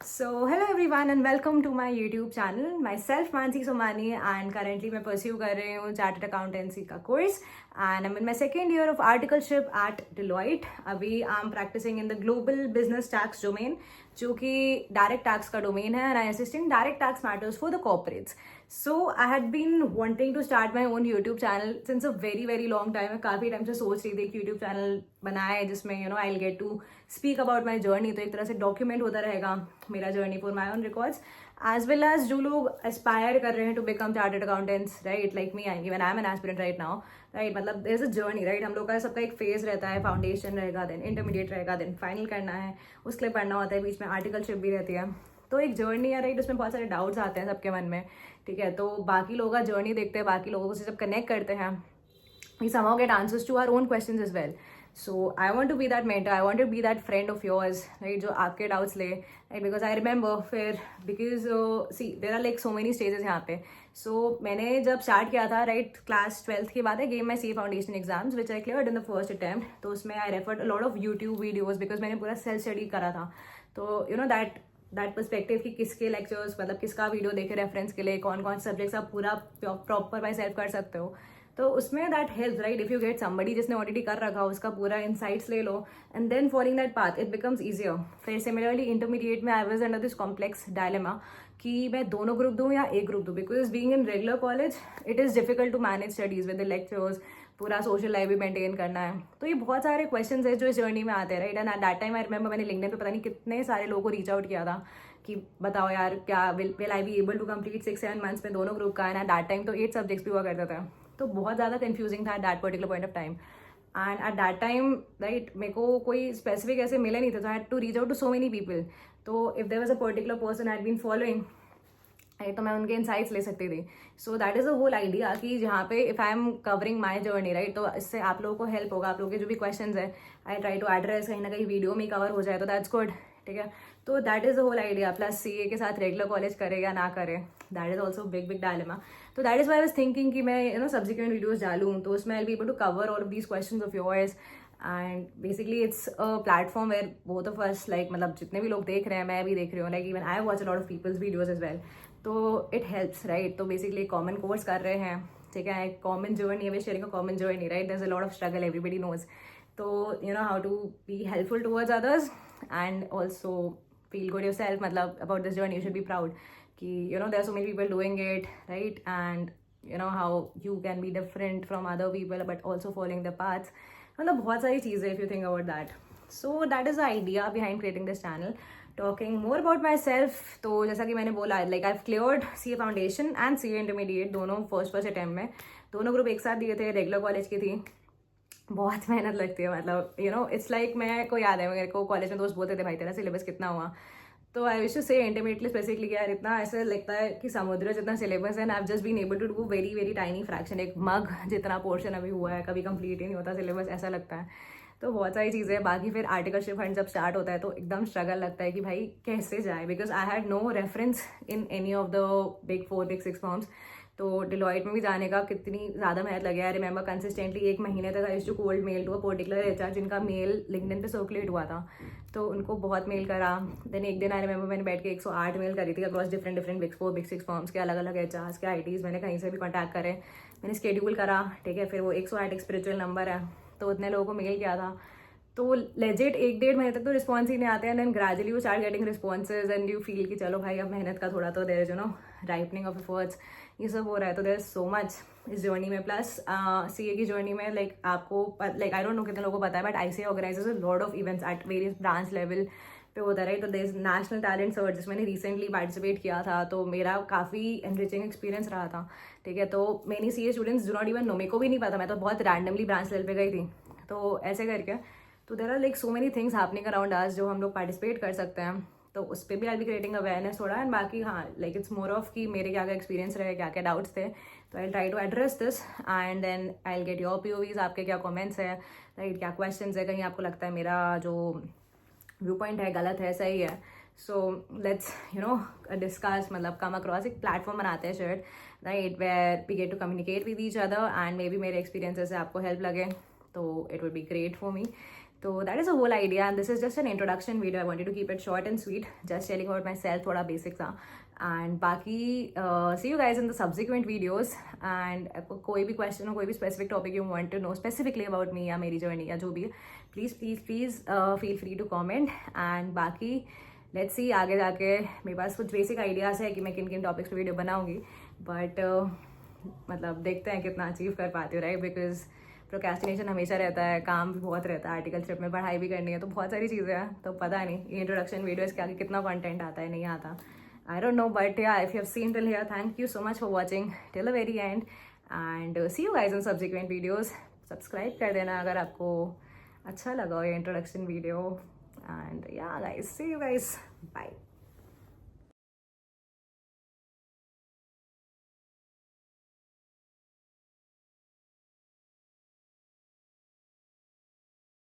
So, hello everyone and welcome to my YouTube channel. Myself Mansi Somani and currently मैं pursue कर रही हूँ chartered accountancy का course and I'm in my second year of articleship at Deloitte. अभी I'm practicing in the global business tax domain जो कि direct tax का domain है and I assist in direct tax matters for the corporates. So I had been wanting to start my own YouTube channel since a very long time. मैं काफ़ी time से सोच रही थी कि YouTube channel बनाए जिसमें I'll get to speak about my journey. तो एक तरह से document होता रहेगा मेरा journey for my on records as well as जो लोग एस्पायर कर रहे हैं to become chartered accountants right like me I even I am an aspirant right now right मतलब there is a journey right हम लोग का सबका एक फेज रहता है फाउंडेशन रहेगा देन इंटरमीडिएट रहेगा देन फाइनल करना है उसके लिए पढ़ना होता है बीच में आर्टिकलशिप भी रहती है तो एक जर्नी है राइट उसमें बहुत सारे डाउट्स आते हैं सबके मन में ठीक है तो बाकी लोगों का जर्नी देखते हैं बाकी लोगों से जब कनेक्ट करते हैं we somehow get answers to our own questions as well. So I want to be that mentor. I want to be that friend of yours, right? जो आपके doubts ले, right? Because I remember फिर because see there are like so many stages यहाँ पे. So मैंने जब start किया था right class 12th के बाद I gave my CA foundation exams which I cleared in the first attempt. तो उसमें I referred a lot of YouTube videos because मैंने पूरा self study करा था. तो you know that पर्सपेक्टिव कि किसके लेक्चर्स मतलब किसका वीडियो देखे रेफरेंस के लिए कौन कौन सब्जेक्ट्स आप पूरा प्रॉपर बाय सेल्फ कर सकते हो तो उसमें that help right if you get somebody जिसने ऑलरेडी कर रखा उसका पूरा इनसाइट्स ले लो and then following that path it becomes easier फिर सिमिलरली इंटरमीडिएट में I was under this complex dilemma कि मैं दोनों ग्रुप दूँ या एक ग्रुप दूँ because being in regular college it is difficult to manage studies with the lectures पूरा सोशल लाइफ भी मेंटेन करना है तो ये बहुत सारे क्वेश्चन है जो इस जर्नी में आते हैं right and at that time I remember मैंने लिंक्डइन पे पता नहीं कितने सारे लोगों को रीच आउट किया था कि बताओ यार क्या will I be able to complete 6-7 months में दोनों ग्रुप का एंड एट दैट टाइम तो 8 सब्जेक्ट्स भी हुआ करता था तो बहुत ज़्यादा कन्फ्यूजिंग था at that particular point of time and at that time right मेरे को कोई स्पेसिफिक ऐसे मिले नहीं था तो I had to reach out to so many people तो if there was a particular person I had been following तो मैं उनके इनसाइट्स ले सकती थी so that is a whole idea कि जहाँ पे if I am covering my journey right तो इससे आप लोगों को हेल्प होगा आप लोगों के जो भी क्वेश्चन है आई ट्राई टू एड्रेस कहीं ना कहीं वीडियो में कवर हो जाए तो दैट्स गुड ठीक है तो that is the whole idea plus CA के साथ रेगुलर कॉलेज करे या ना करे that is also big dilemma तो that is why I was thinking कि मैं सब्सिक्वेंट वीडियोज डालूँ तो उसमें I be able to cover all of these question of yours and basically it's a platform where both of us like मतलब जितने भी लोग देख रहे हैं मैं भी देख रही हूँ like even I watch a lot of peoples videos as well तो इट हेल्प्स राइट तो बेसिकली कॉमन कोर्स कर रहे हैं ठीक है common journey we sharing a common journey right there is a lot of struggle everybody knows तो how to be helpful towards others and also feel good yourself मतलब about this journey you should be proud कि there are so many people doing it right and how you can be different from other people but also following the paths मतलब बहुत सारी चीज़ें if you think about that so that is the idea behind creating this channel talking more about myself तो जैसा कि मैंने बोला like I've cleared CA foundation and CA intermediate दोनों फर्स्ट attempt में दोनों ग्रुप एक साथ दिए थे रेगुलर कॉलेज की थी बहुत मेहनत लगती है मतलब इट्स लाइक मैं को याद है मेरे को कॉलेज में दोस्त बोलते थे भाई तेरा सिलेबस कितना हुआ तो आई विश टू से इंटरमीडिएटली स्पेसिफिकली यार इतना ऐसा लगता है कि समुद्र जितना सिलेबस है I have just been able to do very tiny fraction एक मग जितना पोर्शन अभी हुआ है कभी कंप्लीट ही नहीं होता सिलेबस ऐसा लगता है तो बहुत सारी चीज़ें बाकी फिर आर्टिकलशिप फंड जब स्टार्ट होता है तो एकदम स्ट्रगल लगता है कि भाई कैसे जाए because I had no reference in any of the big 4 big 6 firms तो डिलॉइट में भी जाने का कितनी ज़्यादा मेहनत लगे आई रिमेंबर कंसिस्टेंटली 1 महीने तक आई जो cold mail to a particular HR जिनका मेल लिंक्डइन पे सर्कुलेट हुआ था तो उनको बहुत मेल करा देन एक दिन आई रिमेंबर मैंने बैठ के 108 मेल करी थी across different big 4 big 6 forms के अलग अलग एचआर्स के आईटीज मैंने कहीं से भी कॉन्टैक्ट करे मैंने स्केड्यूल करा ठीक है फिर वो 108 एक स्पिरिचुअल नंबर है तो उतने लोगों को मेल किया था तो लेजिट 1-1.5 महीने तक तो रिस्पॉन्स ही नहीं आते हैं then gradually you start getting responses and you feel कि चलो भाई अब मेहनत का थोड़ा तो देर राइपनिंग ऑफ एफर्ट्स ये सब हो रहा है तो देर सो मच इस जर्नी में प्लस सीए की जर्नी में लाइक आपको लाइक आई डोंट नो कितने लोगों को पता है but ICA organises a lot of events at various branch level पे होता है राइट तो there is national talent search जिसमें मैंने रिसेंटली पार्टिसिपेट किया था तो मेरा काफ़ी एनरिचिंग एक्सपीरियंस रहा था ठीक है तो many CA students do not even know मेरे को भी नहीं पता मैं तो बहुत रैंडमली ब्रांच लेवल पे गई थी तो ऐसे करके तो there are like so many things happening around us जो हम लोग पार्टिसिपेट कर सकते हैं तो उस पर भी आई बी क्रिएटिंग अवेयरनेस थोड़ा एंड बाकी हाँ लाइक इट्स मोर ऑफ कि मेरे क्या क्या एक्सपीरियंस रहे क्या क्या डाउट्स थे तो I try to address this and then I will get your POVs आपके क्या कमेंट्स है राइट क्या क्वेश्चन है कहीं आपको लगता है मेरा जो व्यू पॉइंट है गलत है सही है सो लेट्स डिस्कस मतलब कम अक्रॉस एक प्लेटफॉर्म बनाते हैं शायद right where we get to communicate with each other and maybe मेरे एक्सपीरियंसेस से आपको हेल्प लगे तो it would be great for me तो that is a whole idea and this is just an introduction video. I wanted to keep it short and sweet, just telling about myself, थोड़ा basic था. And बाकी see you guys in the subsequent videos. And कोई भी question हो, कोई भी specific topic you want to know specifically about me या मेरी जर्नी या जो भी, please please please feel free to comment. And बाकी लेट्स सी आगे जाके मेरे पास कुछ बेसिक आइडियाज़ है कि मैं किन किन टॉपिक्स पे वीडियो बनाऊंगी. बट मतलब देखते हैं कितना अचीव कर पाती हूँ, राइट? बिकॉज प्रोक्रेस्टिनेशन हमेशा रहता है, काम भी बहुत रहता है, आर्टिकलशिप में पढ़ाई भी करनी है, तो बहुत सारी चीज़ें हैं. तो पता नहीं ये इंट्रोडक्शन वीडियोस के आगे कितना कंटेंट आता है, नहीं आता, I don't know. But yeah if you have seen till here, thank you so much for watching till the very end. And see you guys in subsequent videos. Subscribe कर देना अगर आपको अच्छा लगा हो ये introduction video. And yeah guys, see you guys, bye.